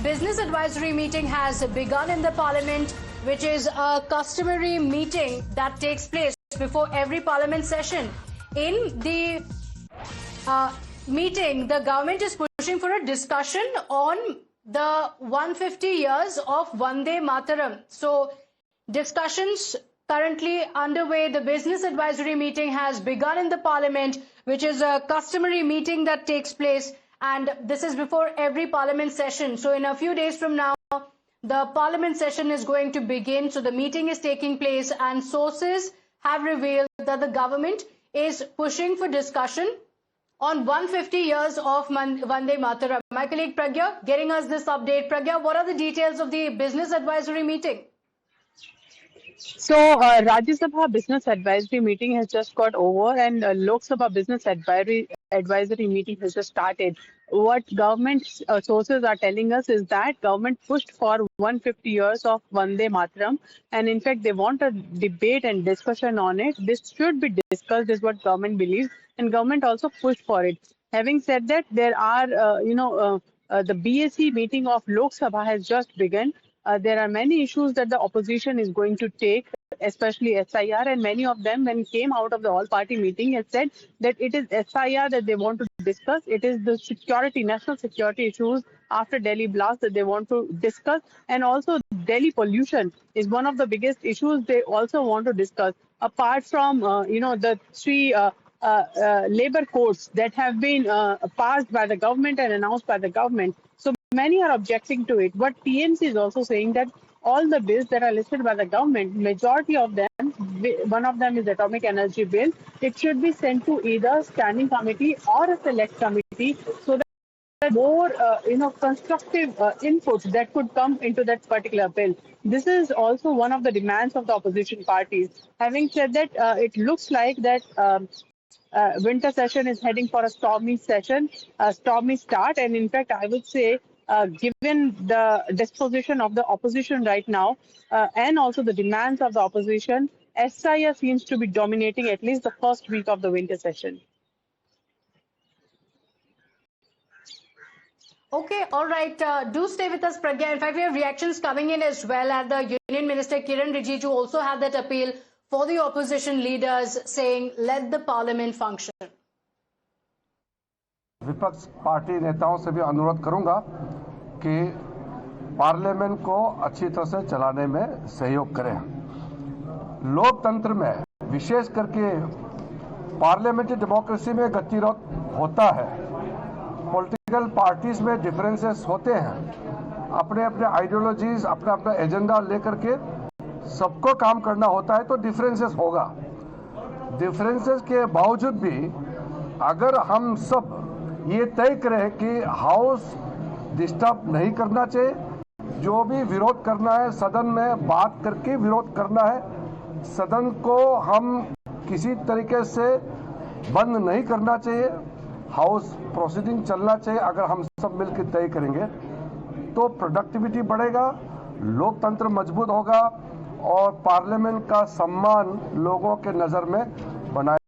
Business advisory meeting has begun in the parliament, which is a customary meeting that takes place before every parliament session. In the meeting, the government is pushing for a discussion on the 150 years of Vande Mataram. So discussions currently underway. The business advisory meeting has begun in the parliament, which is a customary meeting that takes place, and this is before every parliament session. So in a few days from now, the parliament session is going to begin. So the meeting is taking place, and sources have revealed that the government is pushing for discussion on 150 years of Vande Mataram. My colleague Pragya getting us this update. Pragya, what are the details of the business advisory meeting? So, Rajya Sabha Business Advisory meeting has just got over, and Lok Sabha Business Advisory meeting has just started. What government sources are telling us is that government pushed for 150 years of Vande Mataram, and in fact, they want a debate and discussion on it. This should be discussed, is what government believes, and government also pushed for it. Having said that, there are, the BSE meeting of Lok Sabha has just begun. There are many issues that the opposition is going to take, especially SIR, and many of them, when came out of the all-party meeting, has said that it is SIR that they want to discuss. It is the security, national security issues after Delhi blast that they want to discuss, and also Delhi pollution is one of the biggest issues they also want to discuss. Apart from the three labor codes that have been passed by the government and announced by the government. So many are objecting to it. But TMC is also saying that all the bills that are listed by the government, majority of them, one of them is atomic energy bill, it should be sent to either standing committee or a select committee, so that more constructive inputs that could come into that particular bill. This is also one of the demands of the opposition parties. Having said that, it looks like that winter session is heading for a stormy session, a stormy start, and in fact, I would say, given the disposition of the opposition right now, and also the demands of the opposition, SIR seems to be dominating at least the first week of the winter session. Okay, all right. Do stay with us, Pragya. In fact, we have reactions coming in as well. And the Union Minister Kiran Rijiju also had that appeal for the opposition leaders, saying, let the parliament function. विपक्ष party नेताओं से भी अनुरोध करूंगा कि parliament को अच्छी तरह से चलाने में सहयोग करें। लोकतंत्र में विशेष करके पार्लियामेंट्री डेमोक्रेसी में गतिरोध होता है। पॉलिटिकल पार्टीज में डिफरेंसेस होते हैं, अपने अपने आइडियोलॉजीज, अपना अपना एजेंडा लेकर के सबको काम करना होता है, तो डिफरेंसेस होगा। डिफरेंसेस के बावजूद भी अगर हम सब ये तय करें कि हाउस डिस्टर्ब नहीं करना चाहिए, जो भी विरोध करना है सदन में बात करके विरोध करना है, सदन को हम किसी तरीके से बंद नहीं करना चाहिए, हाउस प्रोसीडिंग चलना चाहिए। अगर हम सब मिलकर तय करेंगे तो प्रोडक्टिविटी बढ़ेगा, लोकतंत्र मजबूत होगा और पार्लियामेंट का सम्मान लोगों के नज़र में बनाए